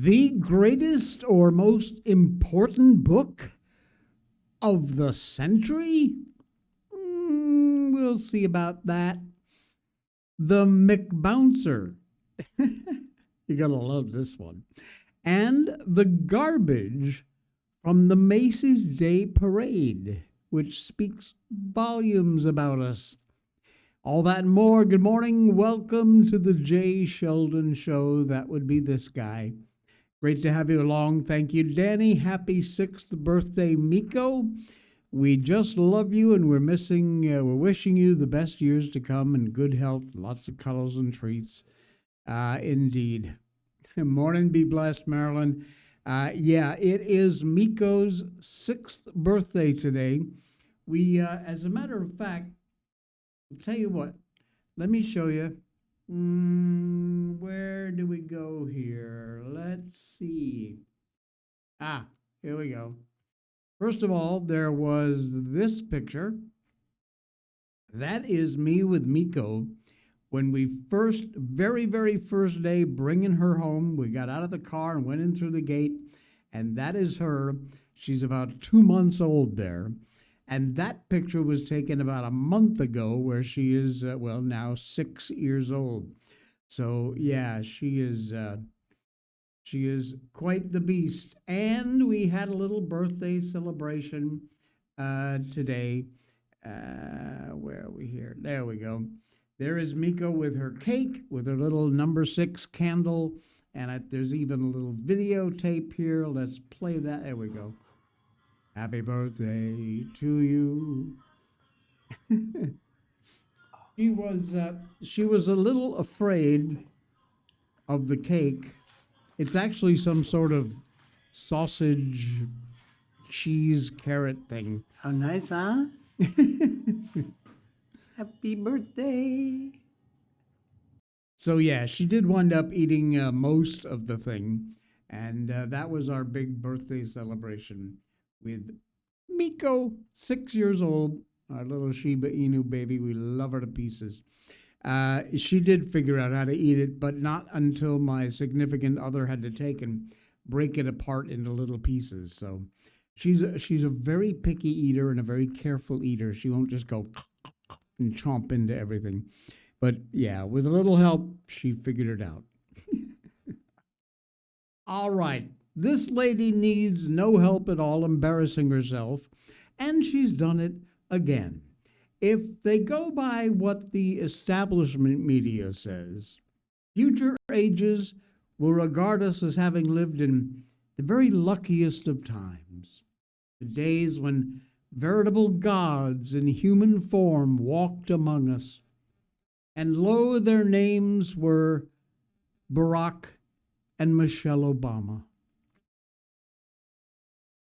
The greatest or most important book of the century? We'll see about that. The McBouncer. You're going to love this one. And the garbage from the Macy's Day Parade, which speaks volumes about us. All that and more. Good morning. Welcome to the J. Sheldon Show. That would be this guy. Great to have you along. Thank you, Danny. Happy 6th birthday, Miko. We just love you, and we're wishing you the best years to come and good health, lots of cuddles and treats. Indeed. Morning, be blessed, Marilyn. It is Miko's 6th birthday today. We, as a matter of fact, I'll tell you what, let me show you. Where do we go here? Let's see. Here we go. First of all, there was this picture. That is me with Miko when we very, very first day bringing her home. We got out of the car and went in through the gate, and that is her. She's about 2 months old there. And that picture was taken about a month ago where she is, now 6 years old. So, yeah, she is quite the beast. And we had a little birthday celebration today. Where are we here? There we go. There is Miko with her cake, with her little number 6 candle. And there's even a little videotape here. Let's play that. There we go. Happy birthday to you. She was a little afraid of the cake. It's actually some sort of sausage, cheese, carrot thing. How nice, huh? Happy birthday. So yeah, she did wind up eating most of the thing, and that was our big birthday celebration with Miko, 6 years old, our little Shiba Inu baby. We love her to pieces. She did figure out how to eat it, but not until my significant other had to take and break it apart into little pieces. So she's a very picky eater and a very careful eater. She won't just go and chomp into everything. But yeah, with a little help, she figured it out. All right. This lady needs no help at all embarrassing herself, and she's done it again. If they go by what the establishment media says, future ages will regard us as having lived in the very luckiest of times, the days when veritable gods in human form walked among us. And lo, their names were Barack and Michelle Obama.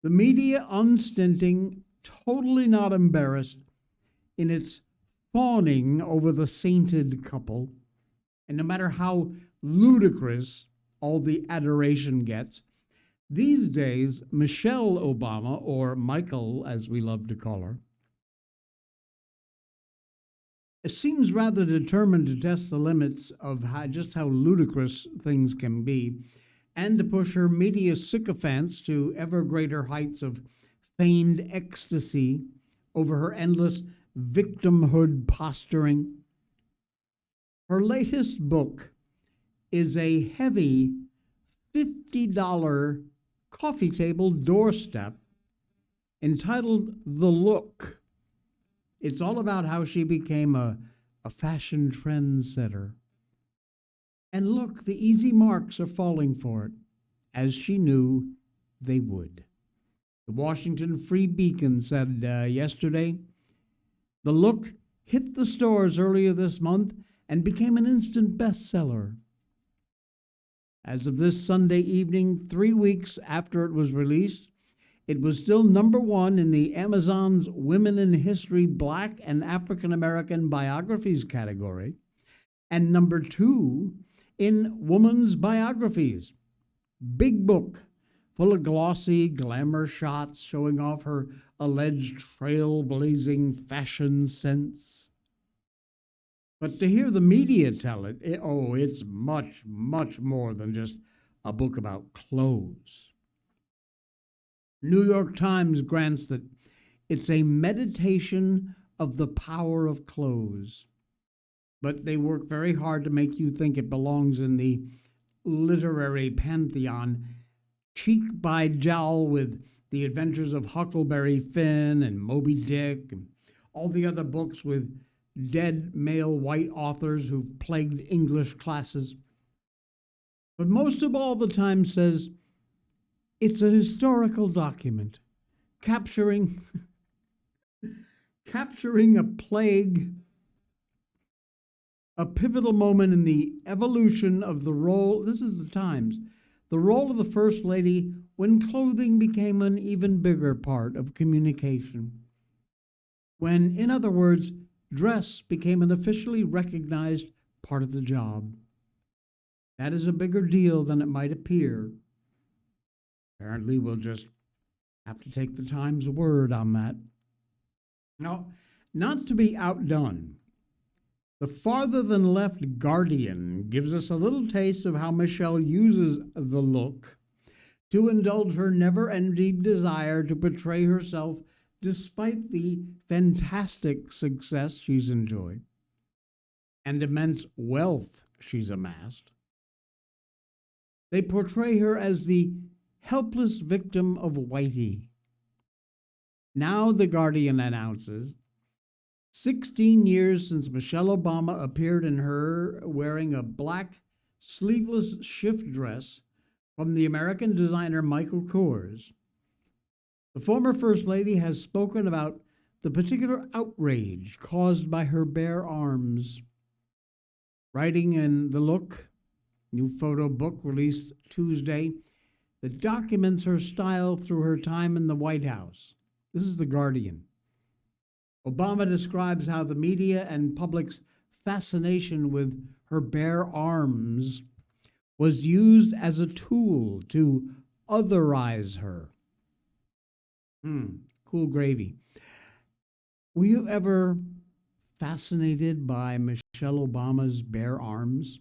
The media unstinting, totally not embarrassed in its fawning over the sainted couple. And no matter how ludicrous all the adoration gets, these days, Michelle Obama, or Michael as we love to call her, seems rather determined to test the limits of just how ludicrous things can be, and to push her media sycophants to ever greater heights of feigned ecstasy over her endless victimhood posturing. Her latest book is a heavy $50 coffee table doorstep entitled The Look. It's all about how she became a fashion trendsetter. And look, the easy marks are falling for it, as she knew they would. The Washington Free Beacon said yesterday, The Look hit the stores earlier this month and became an instant bestseller. As of this Sunday evening, 3 weeks after it was released, it was still number 1 in the Amazon's Women in History Black and African American Biographies category, and number 2 in Women's Biographies. Big book, full of glossy glamour shots showing off her alleged trailblazing fashion sense. But to hear the media tell it's much, much more than just a book about clothes. New York Times grants that it's a meditation of the power of clothes. But they work very hard to make you think it belongs in the literary pantheon, cheek by jowl with The Adventures of Huckleberry Finn and Moby Dick and all the other books with dead male white authors who plagued English classes. But most of all, the Times says it's a historical document capturing a plague, a pivotal moment in the evolution of the role, this is the Times, the role of the First Lady when clothing became an even bigger part of communication. When, in other words, dress became an officially recognized part of the job. That is a bigger deal than it might appear. Apparently, we'll just have to take the Times' word on that. Now, not to be outdone, the farther than left Guardian gives us a little taste of how Michelle uses the look to indulge her never-ending desire to portray herself despite the fantastic success she's enjoyed and immense wealth she's amassed. They portray her as the helpless victim of Whitey. Now the Guardian announces 16 years since Michelle Obama appeared in her wearing a black sleeveless shift dress from the American designer Michael Kors. The former First Lady has spoken about the particular outrage caused by her bare arms. Writing in The Look, new photo book released Tuesday, that documents her style through her time in the White House. This is The Guardian. Obama describes how the media and public's fascination with her bare arms was used as a tool to otherize her. Cool gravy. Were you ever fascinated by Michelle Obama's bare arms?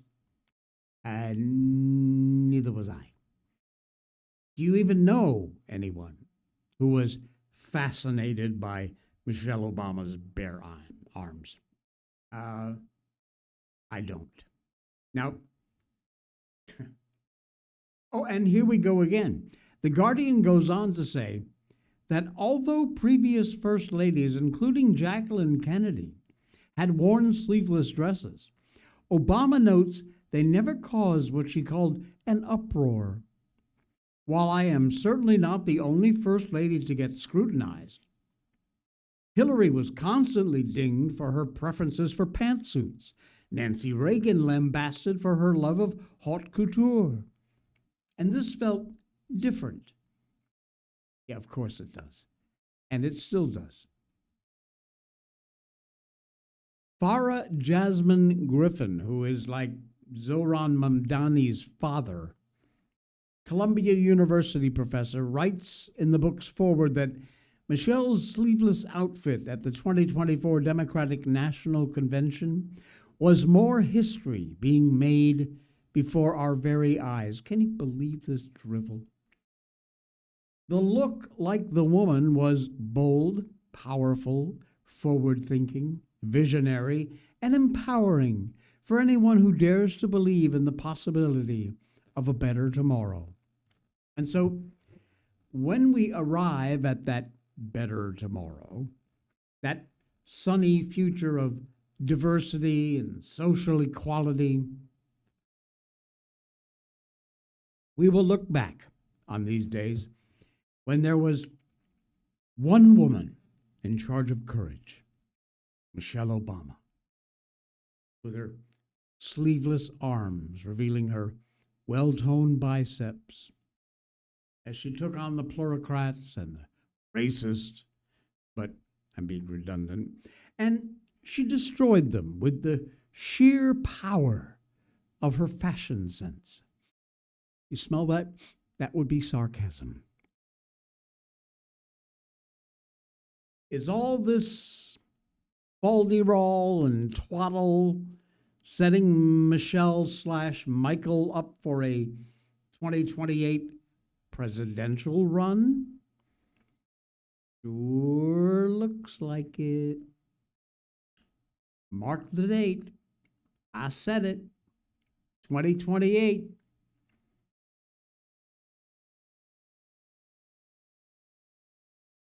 Neither was I. Do you even know anyone who was fascinated by Michelle Obama's bare arms? I don't. Now, oh, and here we go again. The Guardian goes on to say that although previous First Ladies, including Jacqueline Kennedy, had worn sleeveless dresses, Obama notes they never caused what she called an uproar. While I am certainly not the only First Lady to get scrutinized, Hillary was constantly dinged for her preferences for pantsuits. Nancy Reagan lambasted for her love of haute couture. And this felt different. Yeah, of course it does. And it still does. Farah Jasmine Griffin, who is like Zohran Mamdani's father, Columbia University professor, writes in the book's foreword that Michelle's sleeveless outfit at the 2024 Democratic National Convention was more history being made before our very eyes. Can you believe this drivel? The look, like the woman, was bold, powerful, forward-thinking, visionary, and empowering for anyone who dares to believe in the possibility of a better tomorrow. And so, when we arrive at that better tomorrow, that sunny future of diversity and social equality, we will look back on these days when there was one woman in charge of courage, Michelle Obama, with her sleeveless arms revealing her well-toned biceps as she took on the plurocrats and the racist, but I'm being redundant, and she destroyed them with the sheer power of her fashion sense. You smell that? That would be sarcasm. Is all this balderall and twaddle setting Michelle / Michael up for a 2028 presidential run? Sure looks like it. Mark the date. I said it. 2028.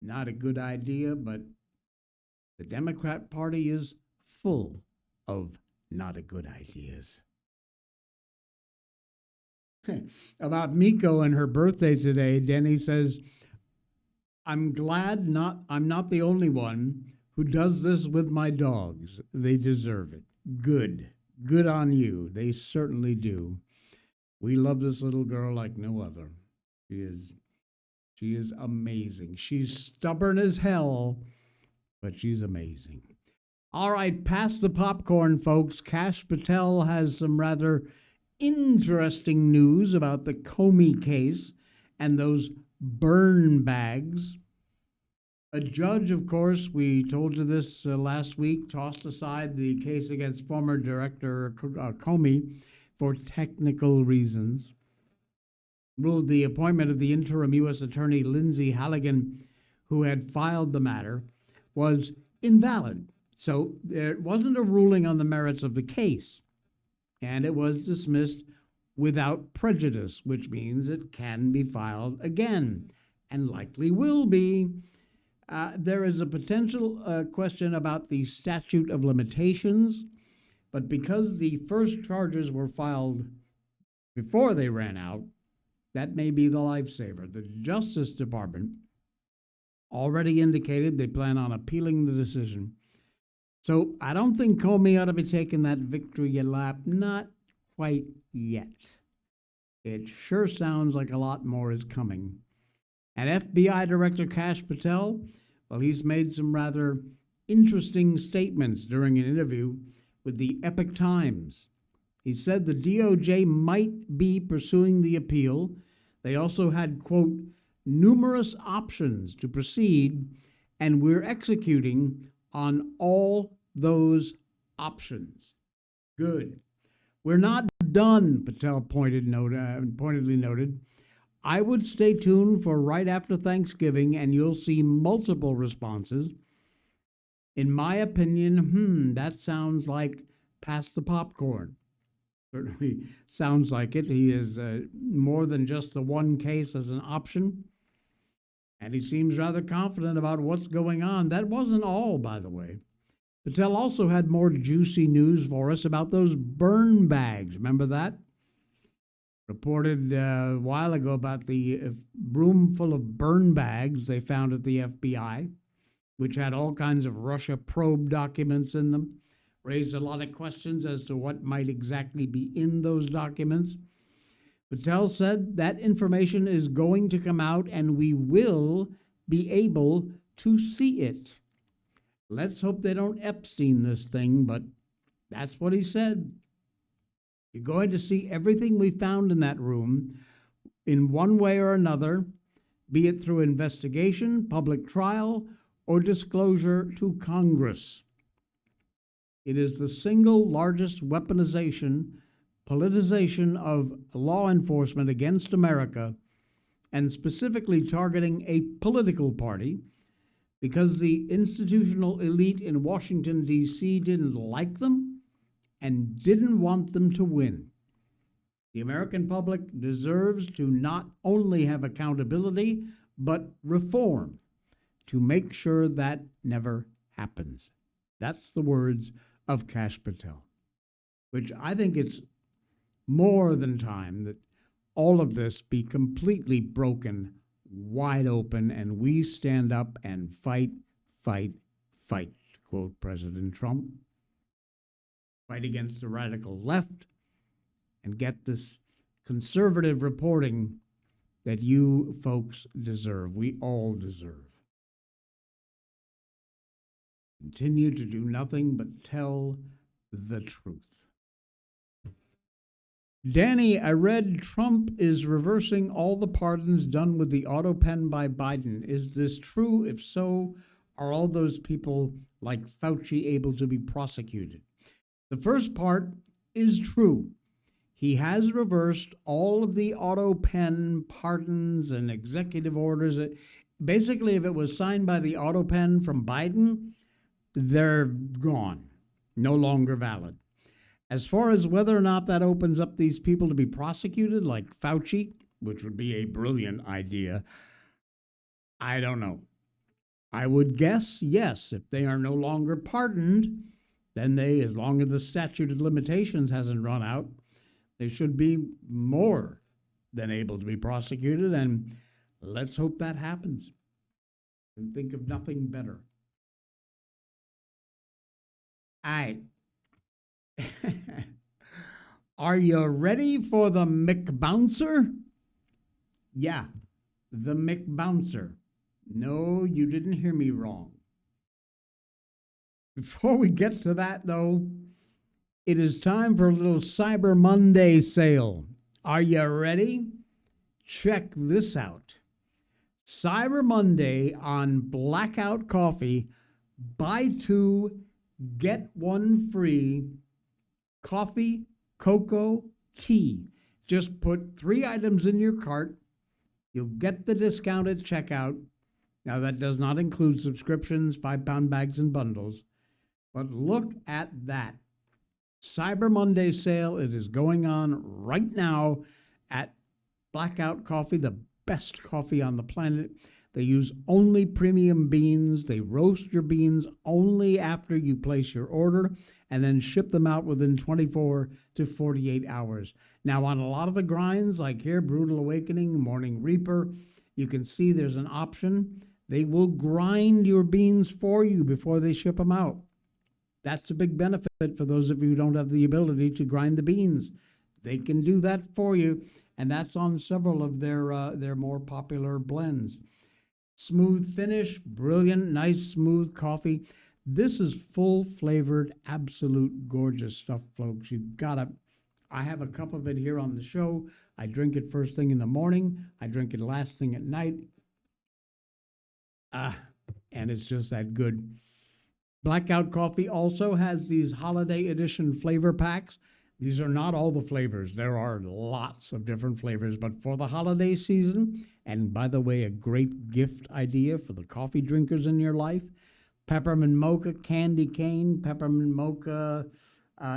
Not a good idea, but the Democrat Party is full of not a good ideas. About Miko and her birthday today, Denny says, I'm glad I'm not the only one who does this with my dogs. They deserve it. Good. Good on you. They certainly do. We love this little girl like no other. She is amazing. She's stubborn as hell, but she's amazing. All right, pass the popcorn, folks. Kash Patel has some rather interesting news about the Comey case and those burn bags. A judge, of course, we told you this last week, tossed aside the case against former director Comey for technical reasons. Ruled the appointment of the interim U.S. Attorney Lindsay Halligan, who had filed the matter, was invalid. So there wasn't a ruling on the merits of the case, and it was dismissed without prejudice, which means it can be filed again, and likely will be. There is a potential question about the statute of limitations, but because the first charges were filed before they ran out, that may be the lifesaver. The Justice Department already indicated they plan on appealing the decision. So I don't think Comey ought to be taking that victory lap. Not quite yet. It sure sounds like a lot more is coming. And FBI Director Kash Patel, well, he's made some rather interesting statements during an interview with the Epoch Times. He said the DOJ might be pursuing the appeal. They also had, quote, numerous options to proceed, and we're executing on all those options. Good. We're not done, Patel pointedly noted. I would stay tuned for right after Thanksgiving, and you'll see multiple responses. In my opinion, that sounds like pass the popcorn. Certainly sounds like it. He is more than just the one case as an option, and he seems rather confident about what's going on. That wasn't all, by the way. Patel also had more juicy news for us about those burn bags. Remember that? Reported a while ago about the room full of burn bags they found at the FBI, which had all kinds of Russia probe documents in them. Raised a lot of questions as to what might exactly be in those documents. Patel said that information is going to come out and we will be able to see it. Let's hope they don't Epstein this thing, but that's what he said. You're going to see everything we found in that room in one way or another, be it through investigation, public trial, or disclosure to Congress. It is the single largest weaponization, politicization of law enforcement against America, and specifically targeting a political party, because the institutional elite in Washington, D.C. didn't like them and didn't want them to win. The American public deserves to not only have accountability, but reform to make sure that never happens. That's the words of Kash Patel, which I think it's more than time that all of this be completely broken wide open and we stand up and fight, fight, fight, to quote President Trump. Fight against the radical left and get this conservative reporting that you folks deserve. We all deserve. Continue to do nothing but tell the truth. Danny, I read Trump is reversing all the pardons done with the auto pen by Biden. Is this true? If so, are all those people like Fauci able to be prosecuted? The first part is true. He has reversed all of the auto pen pardons and executive orders. Basically, if it was signed by the auto pen from Biden, they're gone, no longer valid. As far as whether or not that opens up these people to be prosecuted, like Fauci, which would be a brilliant idea, I don't know. I would guess yes. If they are no longer pardoned, then they, as long as the statute of limitations hasn't run out, they should be more than able to be prosecuted. And let's hope that happens. And think of nothing better. All right. Are you ready for the McBouncer? Yeah, the McBouncer. No, you didn't hear me wrong. Before we get to that, though, it is time for a little Cyber Monday sale. Are you ready? Check this out. Cyber Monday on Blackout Coffee. Buy two, get one free. Coffee, cocoa, tea. Just put 3 items in your cart. You'll get the discount at checkout. Now, that does not include subscriptions, 5-pound bags, and bundles. But look at that. Cyber Monday sale. It is going on right now at Blackout Coffee, the best coffee on the planet. They use only premium beans. They roast your beans only after you place your order and then ship them out within 24 to 48 hours. Now, on a lot of the grinds, like here, Brutal Awakening, Morning Reaper, you can see there's an option. They will grind your beans for you before they ship them out. That's a big benefit for those of you who don't have the ability to grind the beans. They can do that for you, and that's on several of their more popular blends. Smooth finish, brilliant, nice, smooth coffee. This is full-flavored, absolute gorgeous stuff, folks. I have a cup of it here on the show. I drink it first thing in the morning. I drink it last thing at night. And it's just that good. Blackout Coffee also has these holiday edition flavor packs. These are not all the flavors. There are lots of different flavors, but for the holiday season, and by the way, a great gift idea for the coffee drinkers in your life, peppermint mocha, candy cane, peppermint mocha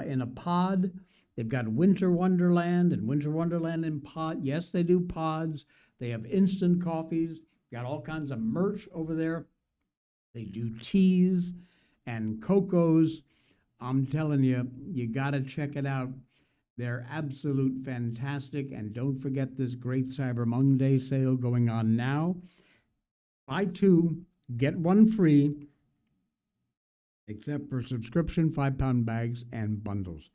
in a pod. They've got Winter Wonderland and Winter Wonderland in pod. Yes, they do pods. They have instant coffees. Got all kinds of merch over there. They do teas and cocos. I'm telling you, you got to check it out. They're absolute fantastic. And don't forget this great Cyber Monday sale going on now. Buy two, get one free, except for subscription 5-pound bags and bundles.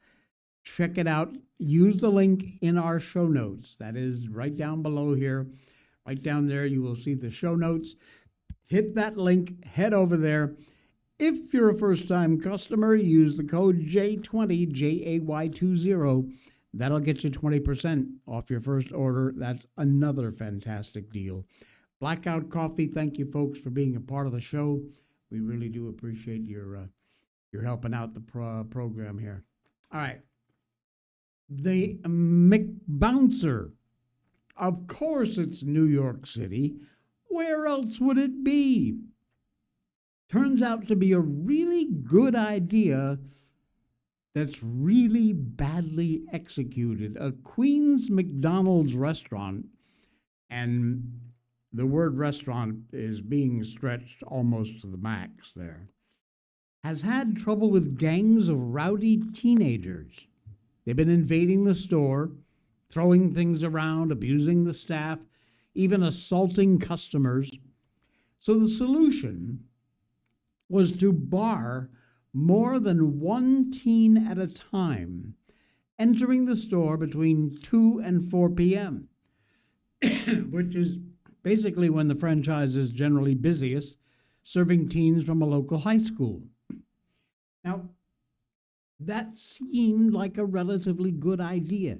Check it out. Use the link in our show notes. That is right down below here. Right down there, you will see the show notes. Hit that link, head over there. If you're a first-time customer, use the code J20, JAY20. That'll get you 20% off your first order. That's another fantastic deal. Blackout Coffee, thank you, folks, for being a part of the show. We really do appreciate your helping out the program here. All right. The McBouncer. Of course, it's New York City. Where else would it be? Turns out to be a really good idea that's really badly executed. A Queens McDonald's restaurant, and the word restaurant is being stretched almost to the max there, has had trouble with gangs of rowdy teenagers. They've been invading the store, throwing things around, abusing the staff, even assaulting customers. So the solution was to bar more than one teen at a time entering the store between 2 and 4 p.m., which is basically when the franchise is generally busiest, serving teens from a local high school. Now, that seemed like a relatively good idea.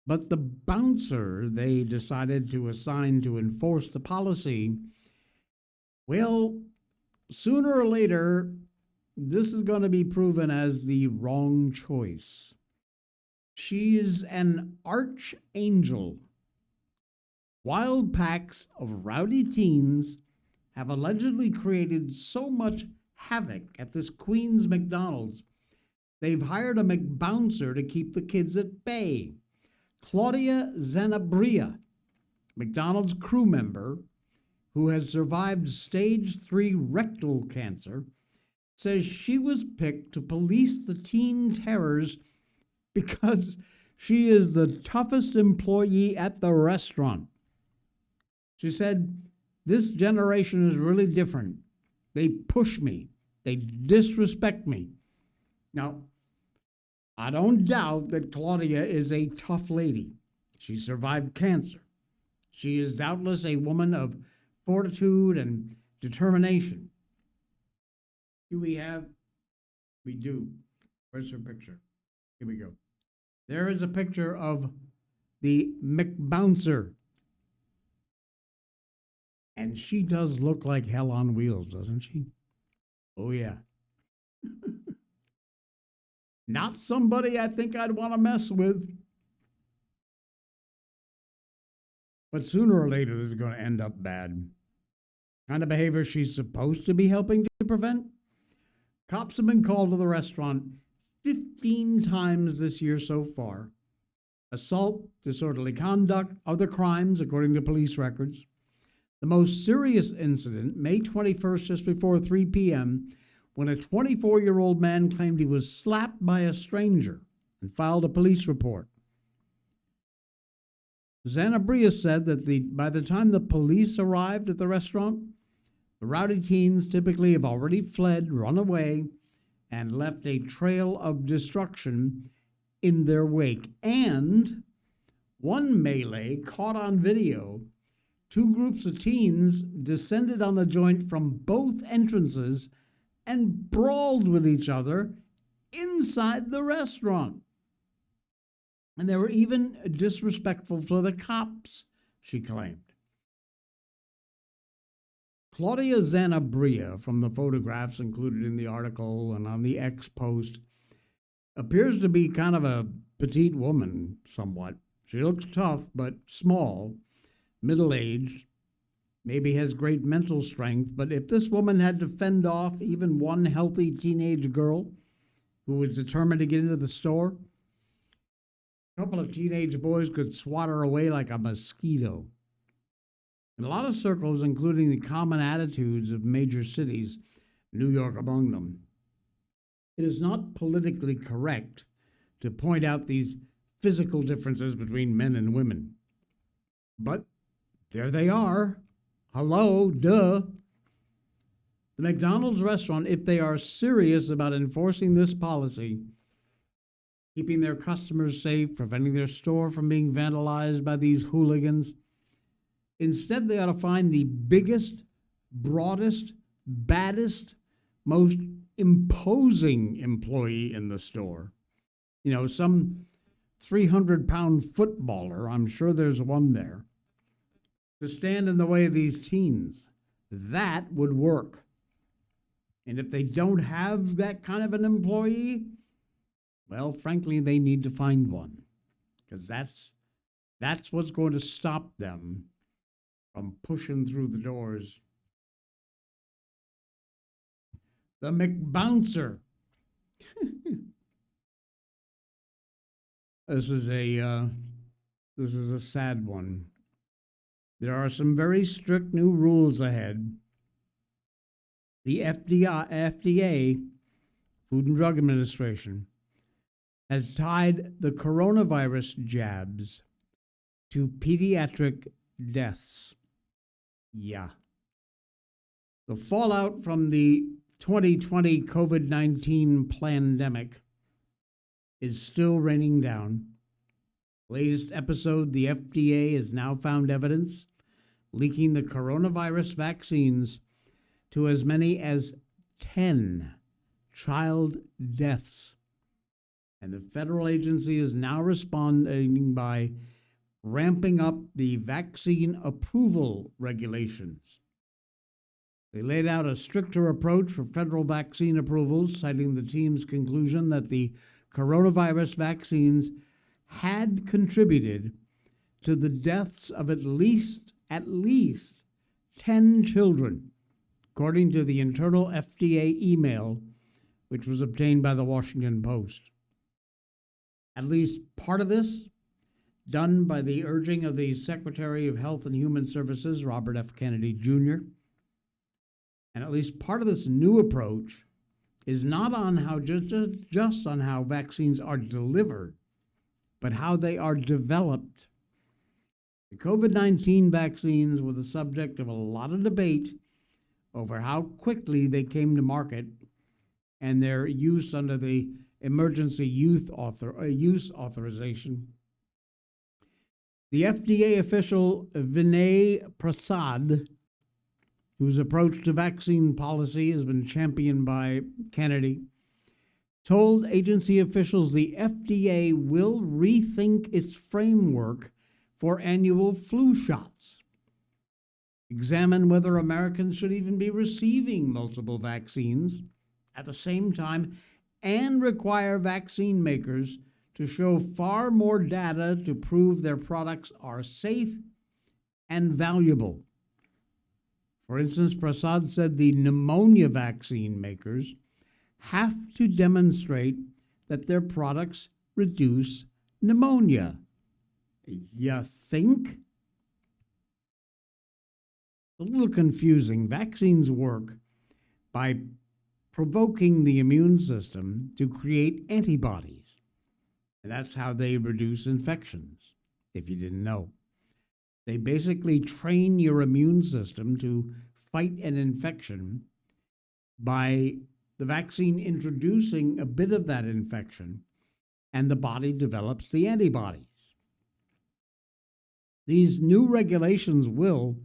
But the bouncer they decided to assign to enforce the policy, well, sooner or later, this is going to be proven as the wrong choice. She is an archangel. Wild packs of rowdy teens have allegedly created so much havoc at this Queens McDonald's, they've hired a McBouncer to keep the kids at bay. Claudia Zanabria, McDonald's crew member who has survived stage 3 rectal cancer, says she was picked to police the teen terrors because she is the toughest employee at the restaurant. She said, "This generation is really different. They push me. They disrespect me." Now, I don't doubt that Claudia is a tough lady. She survived cancer. She is doubtless a woman of fortitude and determination. Do we have? We do. Where's her picture? Here we go. There is a picture of the McBouncer. And she does look like hell on wheels, doesn't she? Oh, yeah. Not somebody I think I'd want to mess with. But sooner or later, this is going to end up bad. Kind of behavior she's supposed to be helping to prevent. Cops have been called to the restaurant 15 times this year so far. Assault, disorderly conduct, other crimes, according to police records. The most serious incident, May 21st, just before 3 p.m., when a 24-year-old man claimed he was slapped by a stranger and filed a police report. Zanabria said that by the time the police arrived at the restaurant, the rowdy teens typically have already fled, run away, and left a trail of destruction in their wake. And one melee caught on video, two groups of teens descended on the joint from both entrances and brawled with each other inside the restaurant. And they were even disrespectful to the cops, she claimed. Claudia Zanabria, from the photographs included in the article and on the X post, appears to be kind of a petite woman, somewhat. She looks tough, but small, middle-aged, maybe has great mental strength, but if this woman had to fend off even one healthy teenage girl who was determined to get into the store, a couple of teenage boys could swat her away like a mosquito. In a lot of circles, including the common attitudes of major cities, New York among them, it is not politically correct to point out these physical differences between men and women. But there they are. Hello, duh. The McDonald's restaurant, if they are serious about enforcing this policy, keeping their customers safe, preventing their store from being vandalized by these hooligans, instead they ought to find the biggest, broadest, baddest, most imposing employee in the store. You know, some 300-pound footballer, I'm sure there's one there, to stand in the way of these teens. That would work. And if they don't have that kind of an employee, well, frankly, they need to find one, because that's what's going to stop them from pushing through the doors. The McBouncer. This is a sad one. There are some very strict new rules ahead. The FDA, Food and Drug Administration, has tied the coronavirus jabs to pediatric deaths. Yeah. The fallout from the 2020 COVID-19 pandemic is still raining down. Latest episode, the FDA has now found evidence linking the coronavirus vaccines to as many as 10 child deaths. And the federal agency is now responding by ramping up the vaccine approval regulations. They laid out a stricter approach for federal vaccine approvals, citing the team's conclusion that the coronavirus vaccines had contributed to the deaths of at least 10 children, according to the internal FDA email, which was obtained by the Washington Post. At least part of this, done by the urging of the Secretary of Health and Human Services, Robert F. Kennedy Jr., and at least part of this new approach is not on how just on how vaccines are delivered, but how they are developed. The COVID-19 vaccines were the subject of a lot of debate over how quickly they came to market and their use under the emergency use authorization. The FDA official Vinay Prasad, whose approach to vaccine policy has been championed by Kennedy, told agency officials the FDA will rethink its framework for annual flu shots, examine whether Americans should even be receiving multiple vaccines at the same time, and require vaccine makers to show far more data to prove their products are safe and valuable. For instance, Prasad said the pneumonia vaccine makers have to demonstrate that their products reduce pneumonia. You think? A little confusing. Vaccines work by provoking the immune system to create antibodies. And that's how they reduce infections, if you didn't know. They basically train your immune system to fight an infection by the vaccine introducing a bit of that infection, and the body develops the antibodies. These new regulations will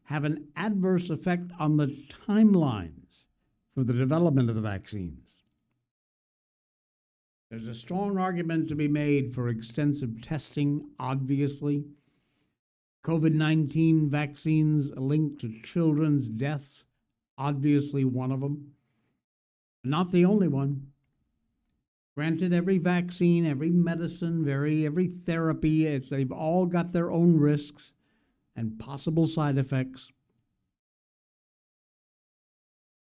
have an adverse effect on the timelines for the development of the vaccines. There's a strong argument to be made for extensive testing, obviously. COVID-19 vaccines linked to children's deaths, obviously one of them. Not the only one. Granted, every vaccine, every medicine, every therapy, they've all got their own risks and possible side effects.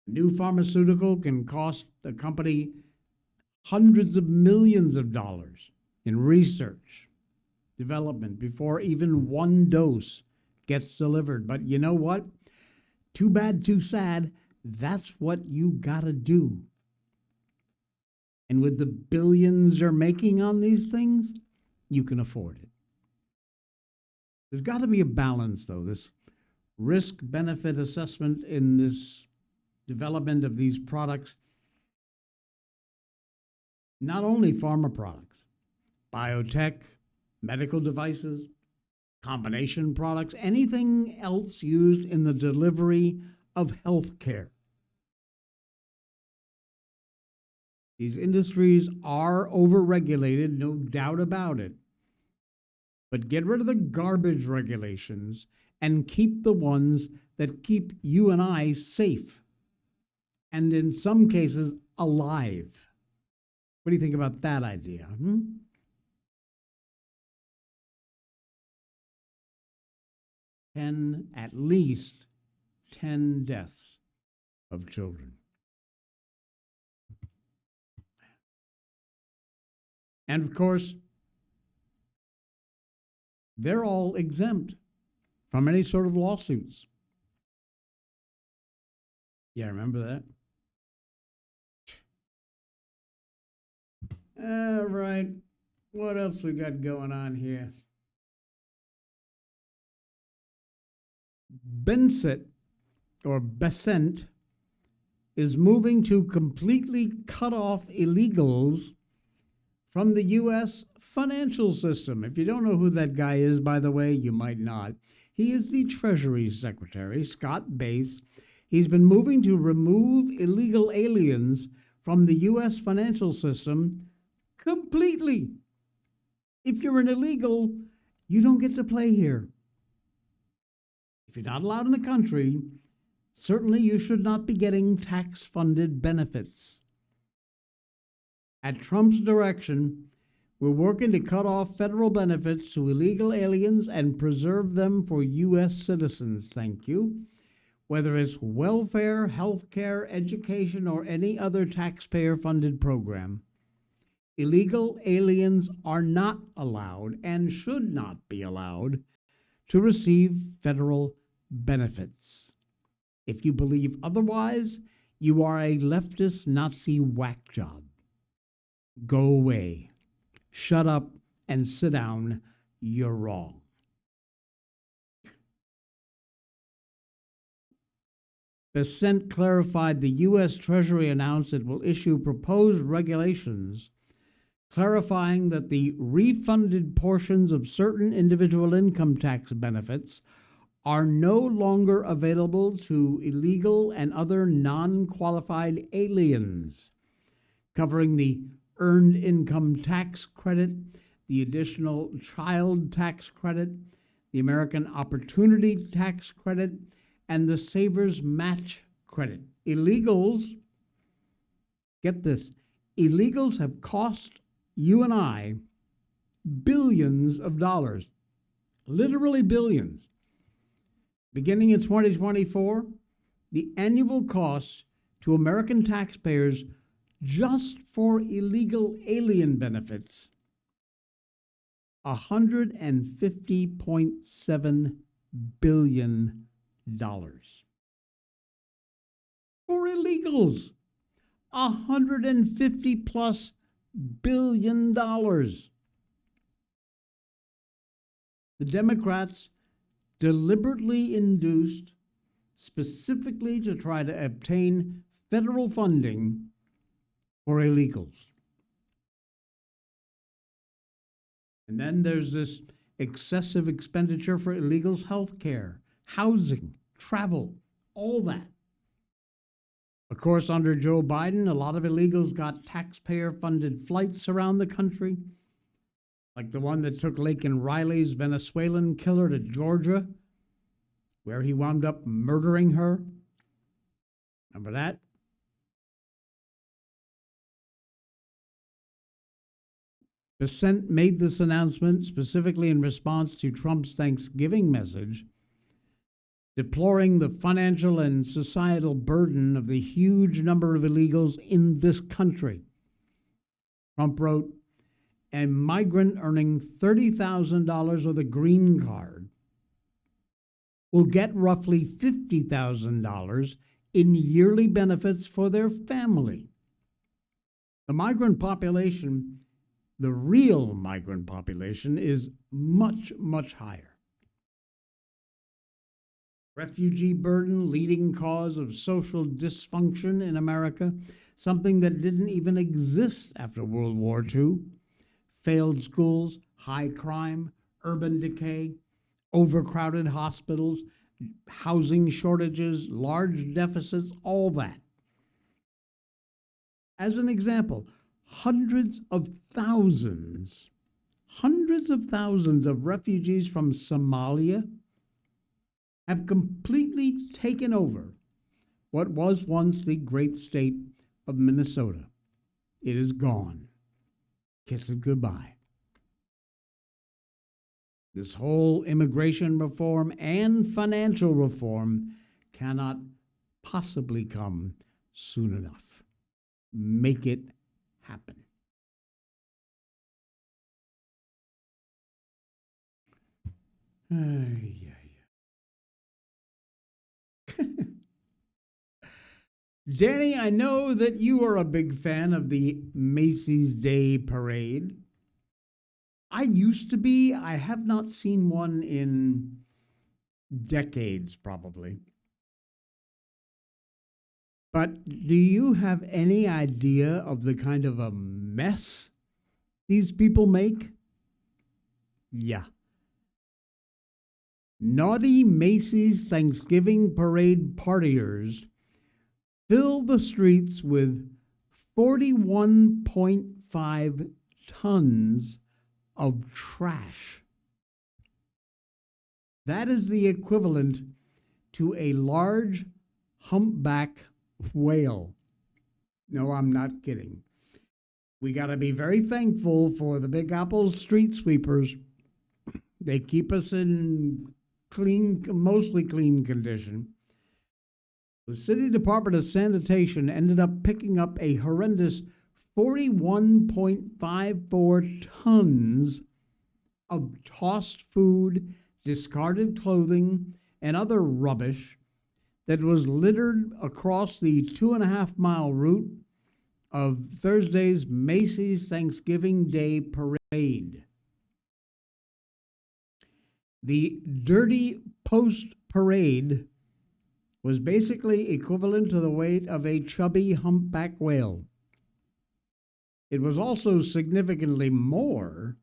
A new pharmaceutical can cost a company hundreds of millions of dollars in research, development, before even one dose gets delivered. But you know what? Too bad, too sad. That's what you gotta do. And with the billions you're making on these things, you can afford it. There's got to be a balance, though. This risk-benefit assessment in this development of these products, not only pharma products, biotech, medical devices, combination products, anything else used in the delivery of health care. These industries are overregulated, no doubt about it. But get rid of the garbage regulations and keep the ones that keep you and I safe, and in some cases, alive. What do you think about that idea? At least 10 deaths of children. And of course, they're all exempt from any sort of lawsuits. Yeah, remember that? All right. What else we got going on here? Bessent is moving to completely cut off illegals from the U.S. financial system. If you don't know who that guy is, by the way, you might not. He is the Treasury Secretary, Scott Bass. He's been moving to remove illegal aliens from the U.S. financial system completely. If you're an illegal, you don't get to play here. If you're not allowed in the country, certainly you should not be getting tax-funded benefits. At Trump's direction, We're working to cut off federal benefits to illegal aliens and preserve them for U.S. citizens. Thank you. Whether it's welfare, health care, education, or any other taxpayer-funded program, illegal aliens are not allowed and should not be allowed to receive federal benefits. If you believe otherwise, you are a leftist Nazi whack job. Go away. Shut up and sit down. You're wrong. Bessent clarified the U.S. Treasury announced it will issue proposed regulations clarifying that the refunded portions of certain individual income tax benefits are no longer available to illegal and other non-qualified aliens, covering the Earned Income Tax Credit, the Additional Child Tax Credit, the American Opportunity Tax Credit, and the Savers Match Credit. Illegals, get this, illegals have cost you and I billions of dollars, literally billions. Beginning in 2024, the annual costs to American taxpayers just for illegal alien benefits, $150.7 billion. For illegals, $150+ billion. The Democrats deliberately induced specifically to try to obtain federal funding for illegals. And then there's this excessive expenditure for illegals' health care, housing, travel, all that. Of course, under Joe Biden, a lot of illegals got taxpayer-funded flights around the country, like the one that took Laken Riley's Venezuelan killer to Georgia, where he wound up murdering her. Remember that? Bessent made this announcement specifically in response to Trump's Thanksgiving message, deploring the financial and societal burden of the huge number of illegals in this country. Trump wrote, "A migrant earning $30,000 with a green card will get roughly $50,000 in yearly benefits for their family." The migrant population, the real migrant population, is much, much higher. Refugee burden, leading cause of social dysfunction in America, something that didn't even exist after World War II. Failed schools, high crime, urban decay, overcrowded hospitals, housing shortages, large deficits, all that. As an example, hundreds of thousands of refugees from Somalia have completely taken over what was once the great state of Minnesota. It is gone. Kiss it goodbye. This whole immigration reform and financial reform cannot possibly come soon enough. Make it happen. Danny, I know that you are a big fan of the Macy's Day Parade. I used to be. I have not seen one in decades, probably. But do you have any idea of the kind of a mess these people make? Yeah. Naughty Macy's Thanksgiving Parade partiers fill the streets with 41.5 tons of trash. That is the equivalent to a large humpback whale. No, I'm not kidding. We got to be very thankful for the Big Apple street sweepers. They keep us in clean, mostly clean condition. The City Department of Sanitation ended up picking up a horrendous 41.54 tons of tossed food, discarded clothing, and other rubbish that was littered across the 2.5-mile route of Thursday's Macy's Thanksgiving Day Parade. The Dirty Post Parade was basically equivalent to the weight of a chubby humpback whale. It was also significantly more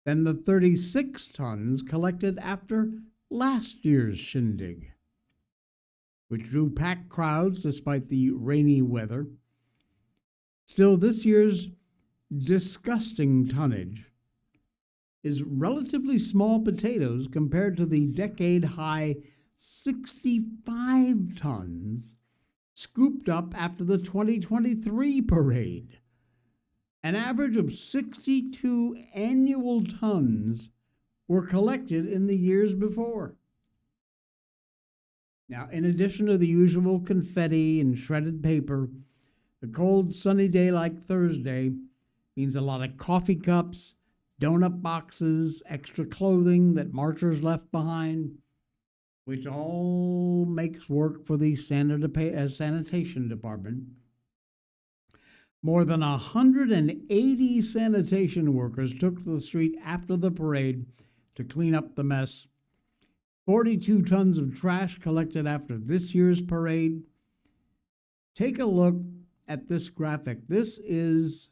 than the 36 tons collected after last year's shindig, which drew packed crowds despite the rainy weather. Still, this year's disgusting tonnage is relatively small potatoes compared to the decade-high 65 tons scooped up after the 2023 parade. An average of 62 annual tons were collected in the years before. Now, in addition to the usual confetti and shredded paper, the cold, sunny day like Thursday means a lot of coffee cups, donut boxes, extra clothing that marchers left behind, which all makes work for the sanitation department. More than 180 sanitation workers took to the street after the parade to clean up the mess. 42 tons of trash collected after this year's parade. Take a look at this graphic. This is,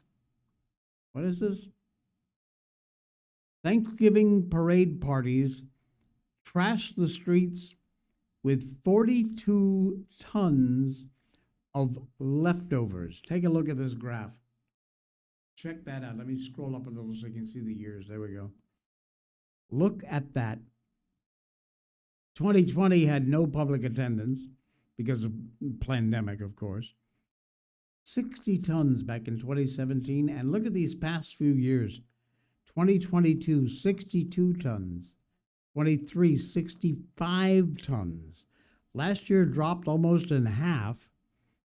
what is this? Thanksgiving parade parties trashed the streets with 42 tons of leftovers. Take a look at this graph. Check that out. Let me scroll up a little so you can see the years. There we go. Look at that. 2020 had no public attendance because of pandemic, of course. 60 tons back in 2017, and look at these past few years. 2022, 62 tons. 23, 65 tons. Last year dropped almost in half,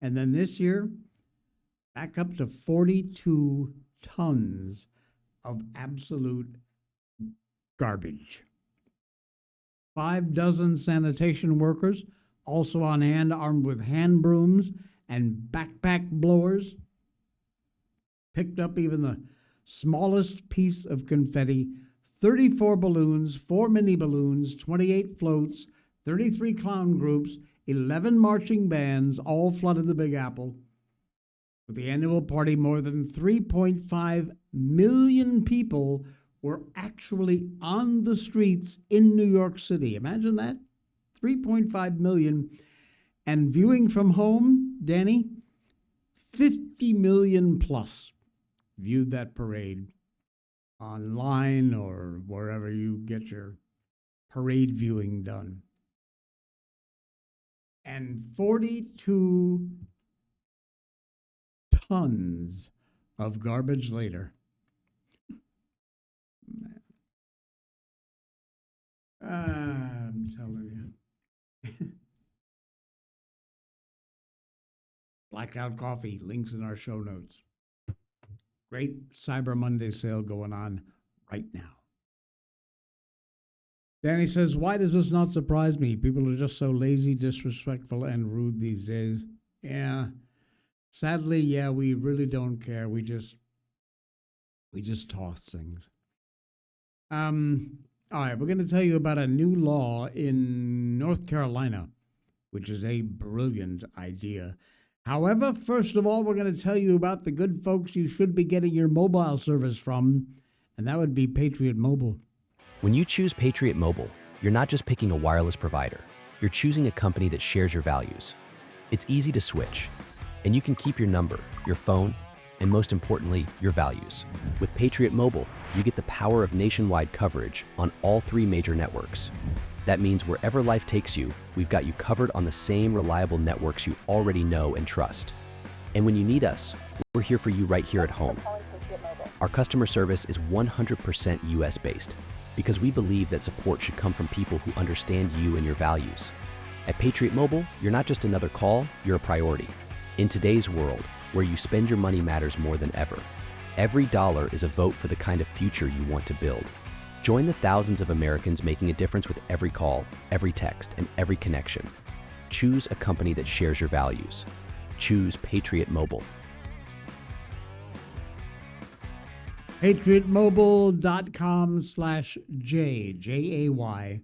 and then this year, back up to 42 tons of absolute garbage. 5 dozen sanitation workers also on hand, armed with hand brooms and backpack blowers, picked up even the smallest piece of confetti, 34 balloons, 4 mini balloons, 28 floats, 33 clown groups, 11 marching bands, all flooded the Big Apple. For the annual party, more than 3.5 million people were actually on the streets in New York City. Imagine that. 3.5 million. And viewing from home, Danny, 50 million plus viewed that parade online or wherever you get your parade viewing done. And 42 tons of garbage later. Man. I'm telling you. Blackout Coffee, links in our show notes. Great Cyber Monday sale going on right now. Danny says, why does this not surprise me? People are just so lazy, disrespectful, and rude these days. Yeah. Sadly, yeah, we really don't care. We just toss things. All right, we're going to tell you about a new law in North Carolina, which is a brilliant idea. However, first of all, we're going to tell you about the good folks you should be getting your mobile service from, and that would be Patriot Mobile. When you choose Patriot Mobile, you're not just picking a wireless provider. You're choosing a company that shares your values. It's easy to switch, and you can keep your number, your phone, and most importantly, your values. With Patriot Mobile, you get the power of nationwide coverage on all 3 major networks. That means wherever life takes you, we've got you covered on the same reliable networks you already know and trust. And when you need us, we're here for you right here at home. Our customer service is 100% US based because we believe that support should come from people who understand you and your values. At Patriot Mobile, you're not just another call, you're a priority. In today's world, where you spend your money matters more than ever, every dollar is a vote for the kind of future you want to build. Join the thousands of Americans making a difference with every call, every text, and every connection. Choose a company that shares your values. Choose Patriot Mobile. PatriotMobile.com/J, J-A-Y,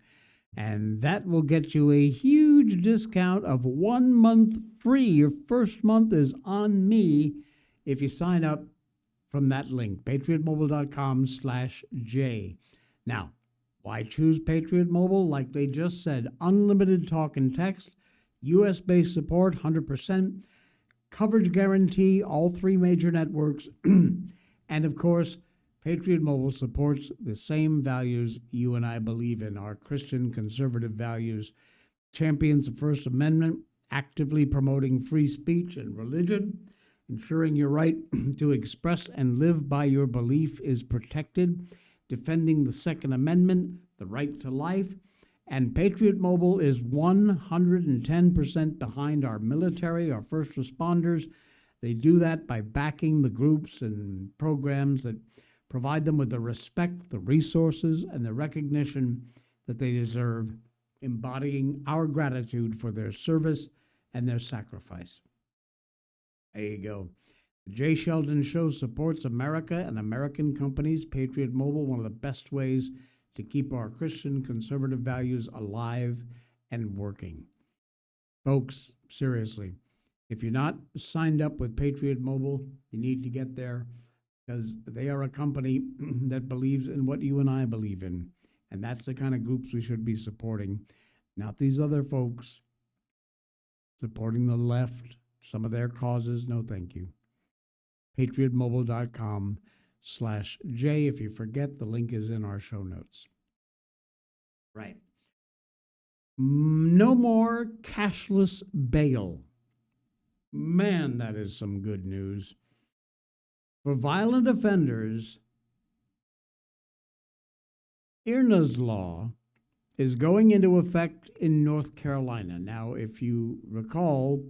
and that will get you a huge discount of 1 month free. Your first month is on me if you sign up from that link, PatriotMobile.com/J. Now, why choose Patriot Mobile? Like they just said, unlimited talk and text, US-based support, 100%, coverage guarantee, all 3 major networks, and of course, Patriot Mobile supports the same values you and I believe in, our Christian conservative values, champions the First Amendment, actively promoting free speech and religion, ensuring your right to express and live by your belief is protected, defending the Second Amendment, the right to life, and Patriot Mobile is 110% behind our military, our first responders. They do that by backing the groups and programs that provide them with the respect, the resources, and the recognition that they deserve, embodying our gratitude for their service and their sacrifice. There you go. The Jay Sheldon Show supports America and American companies. Patriot Mobile, one of the best ways to keep our Christian conservative values alive and working. Folks, seriously, if you're not signed up with Patriot Mobile, you need to get there, because they are a company that believes in what you and I believe in. And that's the kind of groups we should be supporting, not these other folks supporting the left, some of their causes. No, thank you. PatriotMobile.com/J. If you forget, the link is in our show notes. Right. No more cashless bail. Man, that is some good news. For violent offenders, IRNA's law is going into effect in North Carolina. Now, if you recall,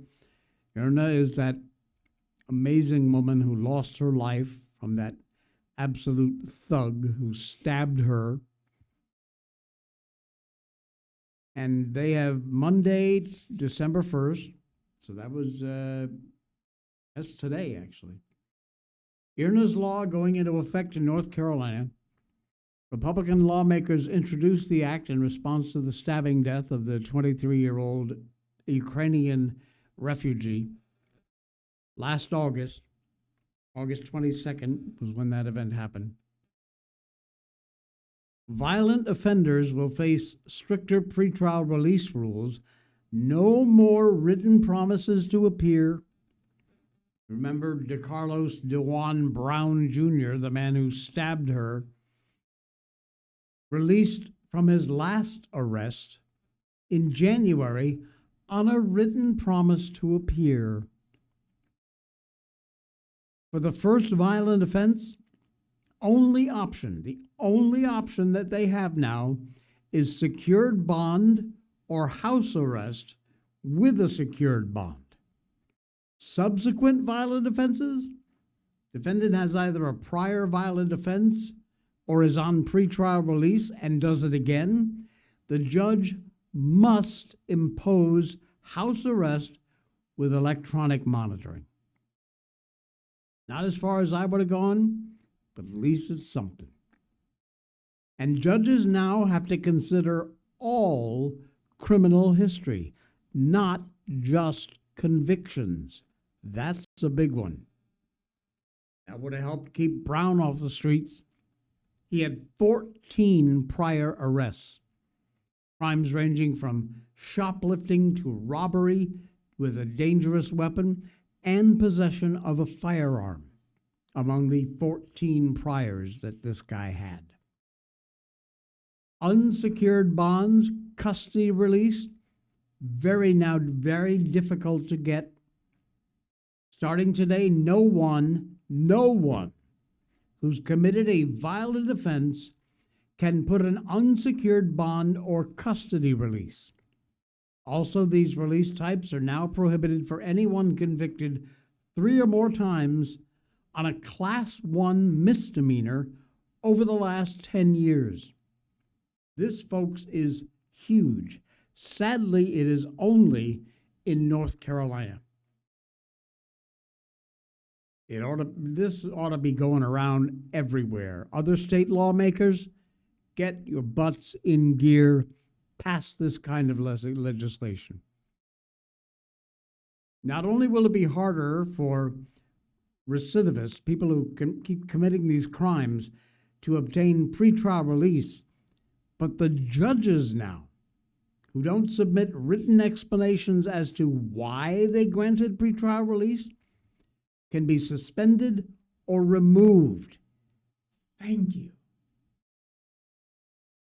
IRNA is that amazing woman who lost her life from that absolute thug who stabbed her. And they have Monday, December 1st, so that's today, actually. IRNA's law going into effect in North Carolina. Republican lawmakers introduced the act in response to the stabbing death of the 23-year-old Ukrainian refugee. Last August 22nd was when that event happened. Violent offenders will face stricter pretrial release rules. No more written promises to appear. Remember DeCarlos DeJuan Brown Jr., the man who stabbed her, released from his last arrest in January on a written promise to appear. For the first violent offense, the only option that they have now is secured bond or house arrest with a secured bond. Subsequent violent offenses, defendant has either a prior violent offense or is on pretrial release and does it again, the judge must impose house arrest with electronic monitoring. Not as far as I would have gone, but at least it's something. And judges now have to consider all criminal history, not just convictions. That's a big one. That would have helped keep Brown off the streets. He had 14 prior arrests, crimes ranging from shoplifting to robbery with a dangerous weapon and possession of a firearm among the 14 priors that this guy had. Unsecured bonds, custody release, very difficult to get. Starting today, no one who's committed a violent offense can put an unsecured bond or custody release. Also, these release types are now prohibited for anyone convicted 3 or more times on a Class 1 misdemeanor over the last 10 years. This, folks, is huge. Sadly, it is only in North Carolina. This ought to be going around everywhere. Other state lawmakers, get your butts in gear. Pass this kind of legislation. Not only will it be harder for recidivists, people who can keep committing these crimes, to obtain pretrial release, but the judges now, who don't submit written explanations as to why they granted pretrial release, can be suspended or removed. Thank you.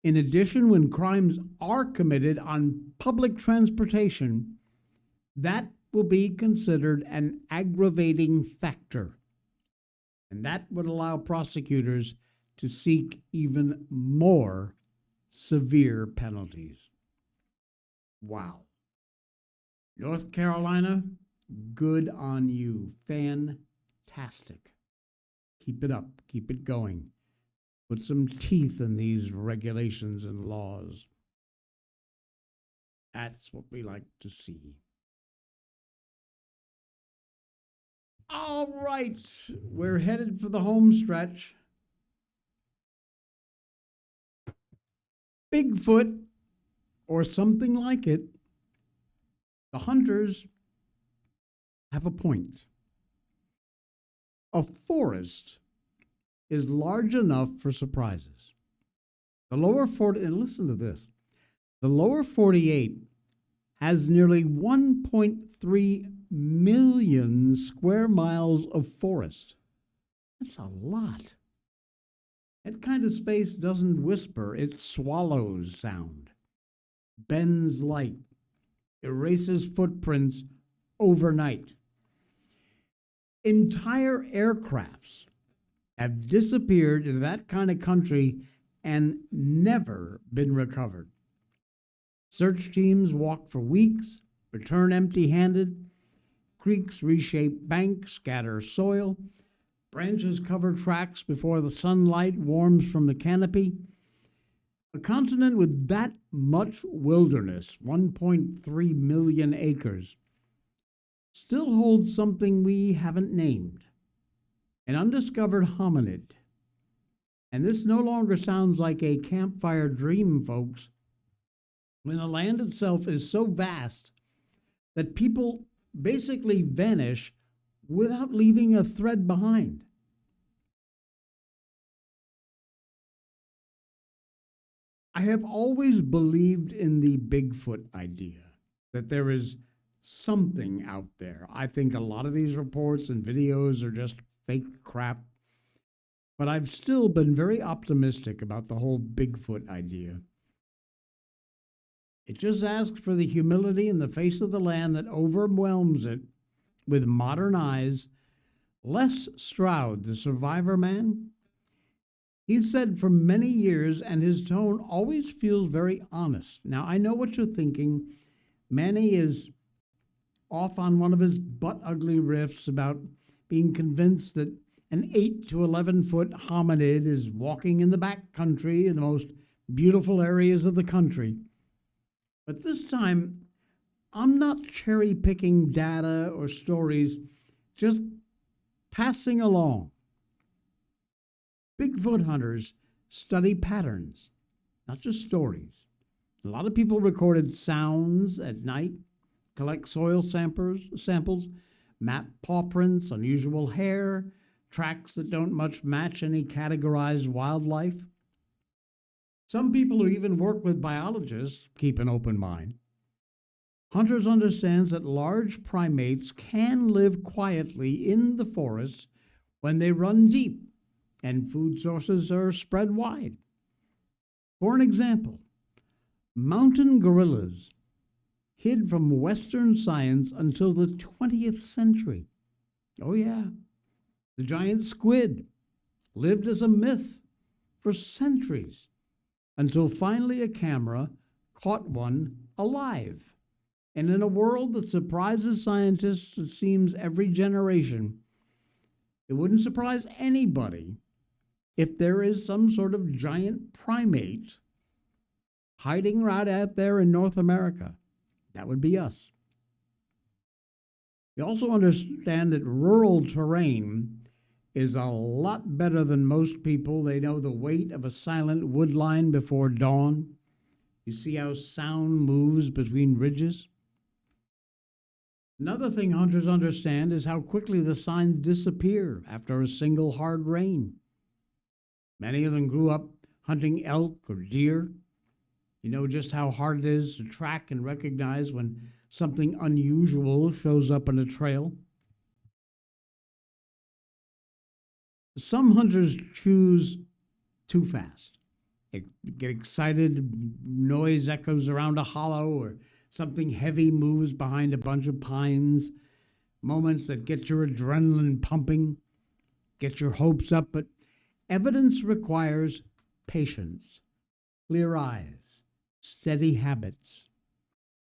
In addition, when crimes are committed on public transportation, that will be considered an aggravating factor. And that would allow prosecutors to seek even more severe penalties. Wow. North Carolina, good on you. Fantastic. Keep it up. Keep it going. Put some teeth in these regulations and laws. That's what we like to see. All right, we're headed for the home stretch. Bigfoot, or something like it, the hunters have a point. A forest is large enough for surprises. The lower 40, and listen to this, the lower 48 has nearly 1.3 million square miles of forest. That's a lot. That kind of space doesn't whisper, it swallows sound, bends light, erases footprints overnight. Entire aircrafts have disappeared into that kind of country and never been recovered. Search teams walk for weeks, return empty-handed. Creeks reshape banks, scatter soil. Branches cover tracks before the sunlight warms from the canopy. A continent with that much wilderness, 1.3 million acres, still holds something we haven't named, an undiscovered hominid. And this no longer sounds like a campfire dream, folks, when the land itself is so vast that people basically vanish without leaving a thread behind. I have always believed in the Bigfoot idea, that there is something out there. I think a lot of these reports and videos are just fake crap, but I've still been very optimistic about the whole Bigfoot idea. It just asks for the humility in the face of the land that overwhelms it with modern eyes. Les Stroud, the survivor man, he's said for many years, and his tone always feels very honest. Now, I know what you're thinking. Manny is off on one of his butt-ugly riffs about being convinced that an 8 to 11-foot hominid is walking in the back country in the most beautiful areas of the country. But this time, I'm not cherry-picking data or stories, just passing along. Bigfoot hunters study patterns, not just stories. A lot of people recorded sounds at night, collect soil samples, map paw prints, unusual hair, tracks that don't much match any categorized wildlife. Some people who even work with biologists keep an open mind. Hunters understand that large primates can live quietly in the forest when they run deep and food sources are spread wide. For an example, mountain gorillas hid from Western science until the 20th century. Oh yeah, the giant squid lived as a myth for centuries until finally a camera caught one alive. And in a world that surprises scientists, it seems, every generation, it wouldn't surprise anybody if there is some sort of giant primate hiding right out there in North America. That would be us. You also understand that rural terrain is a lot better than most people. They know the weight of a silent wood line before dawn. You see how sound moves between ridges. Another thing hunters understand is how quickly the signs disappear after a single hard rain. Many of them grew up hunting elk or deer. You know just how hard it is to track and recognize when something unusual shows up on a trail. Some hunters choose too fast. They get excited, noise echoes around a hollow, or something heavy moves behind a bunch of pines. Moments that get your adrenaline pumping, get your hopes up, but evidence requires patience, clear eyes, steady habits.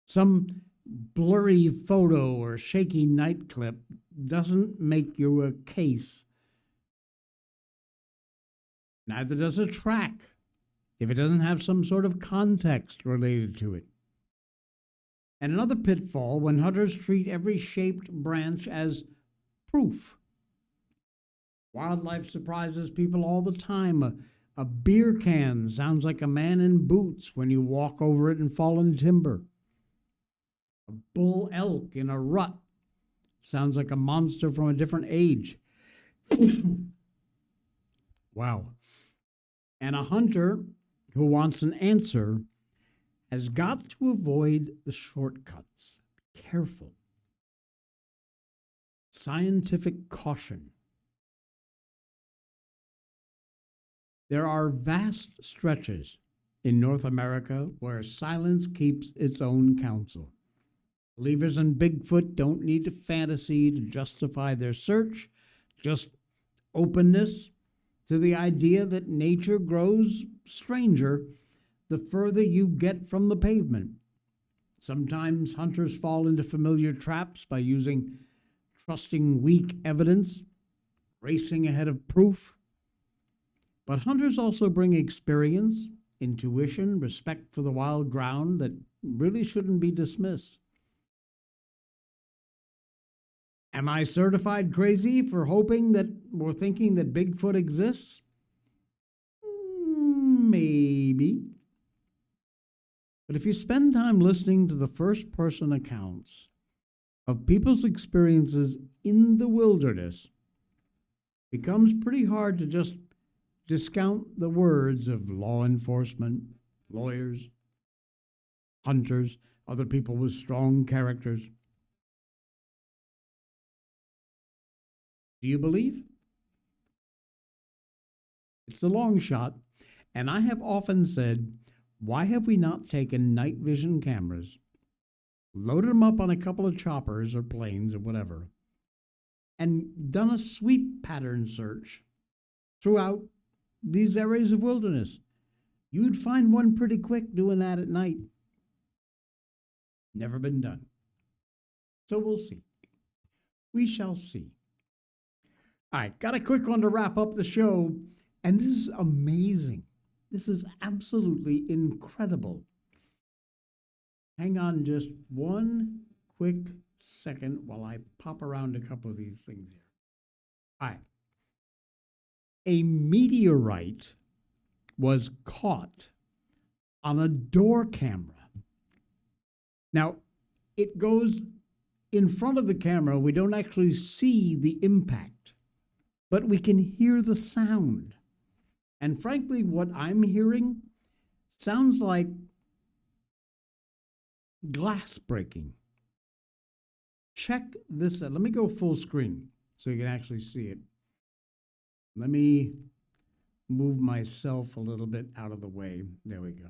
Some blurry photo or shaky night clip doesn't make you a case. Neither does a track if it doesn't have some sort of context related to it. And another pitfall when hunters treat every shaped branch as proof. Wildlife surprises people all the time. A beer can sounds like a man in boots when you walk over it in fallen timber. A bull elk in a rut sounds like a monster from a different age. Wow. And a hunter who wants an answer has got to avoid the shortcuts. Be careful. Scientific caution. There are vast stretches in North America where silence keeps its own counsel. Believers in Bigfoot don't need to fantasy to justify their search, just openness to the idea that nature grows stranger the further you get from the pavement. Sometimes hunters fall into familiar traps by trusting weak evidence, racing ahead of proof. But hunters also bring experience, intuition, respect for the wild ground that really shouldn't be dismissed. Am I certified crazy for hoping that or thinking that Bigfoot exists? Maybe. But if you spend time listening to the first-person accounts of people's experiences in the wilderness, it becomes pretty hard to just discount the words of law enforcement, lawyers, hunters, other people with strong characters. Do you believe? It's a long shot, and I have often said, why have we not taken night vision cameras, loaded them up on a couple of choppers or planes or whatever, and done a sweep pattern search throughout these areas of wilderness? You'd find one pretty quick doing that at night. Never been done. So we'll see. We shall see. All right, got a quick one to wrap up the show, and this is amazing. This is absolutely incredible. Hang on just one quick second while I pop around a couple of these things here. All right. A meteorite was caught on a door camera. Now, it goes in front of the camera. We don't actually see the impact, but we can hear the sound. And frankly, what I'm hearing sounds like glass breaking. Check this out. Let me go full screen so you can actually see it. Let me move myself a little bit out of the way. There we go.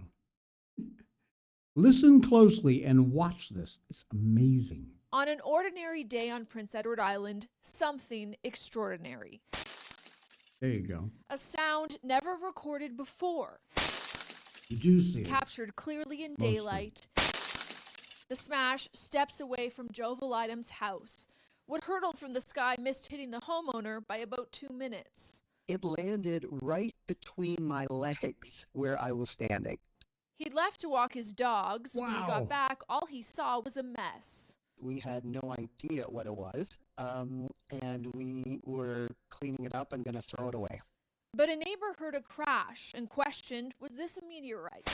Listen closely and watch this. It's amazing. On an ordinary day on Prince Edward Island, something extraordinary. There you go. A sound never recorded before, You do see it. captured clearly in Mostly. daylight. The smash steps away from Joe Validum's house. What hurtled from the sky missed hitting the homeowner by about 2 minutes. It landed right between my legs where I was standing. He'd left to walk his dogs. When he Wow. got back, all he saw was a mess. We had no idea what it was, and we were cleaning it up and going to throw it away. But a neighbor heard a crash and questioned, was this a meteorite?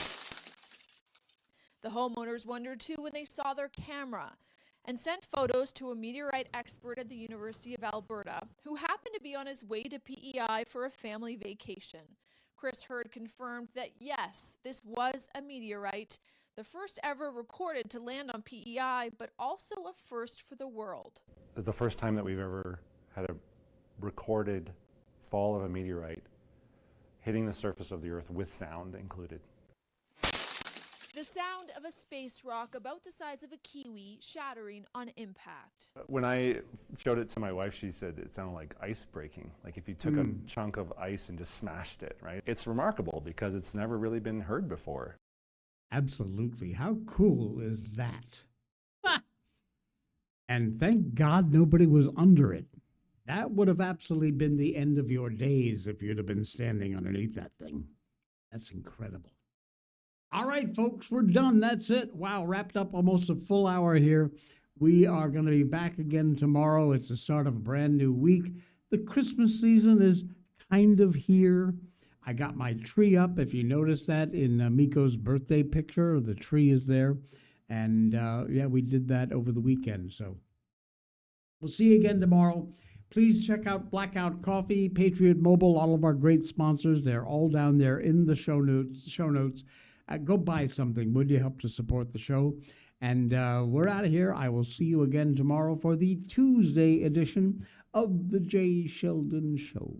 The homeowners wondered too when they saw their camera and sent photos to a meteorite expert at the University of Alberta who happened to be on his way to PEI for a family vacation. Chris Hurd confirmed that yes, this was a meteorite, the first ever recorded to land on PEI, but also a first for the world. The first time that we've ever had a recorded fall of a meteorite hitting the surface of the Earth with sound included. The sound of a space rock about the size of a kiwi shattering on impact. When I showed it to my wife, she said it sounded like ice breaking, like if you took a chunk of ice and just smashed it, right? It's remarkable because it's never really been heard before. Absolutely. How cool is that? Ha! And thank God nobody was under it. That would have absolutely been the end of your days if you'd have been standing underneath that thing. That's incredible. All right, folks, we're done. That's it. Wow, wrapped up almost a full hour here. We are going to be back again tomorrow. It's the start of a brand new week. The Christmas season is kind of here. I got my tree up. If you noticed that in Miko's birthday picture, the tree is there. And yeah, we did that over the weekend. So we'll see you again tomorrow. Please check out Blackout Coffee, Patriot Mobile, all of our great sponsors. They're all down there in the show notes. Go buy something, would you? Help to support the show. And we're out of here. I will see you again tomorrow for the Tuesday edition of the Jay Sheldon Show.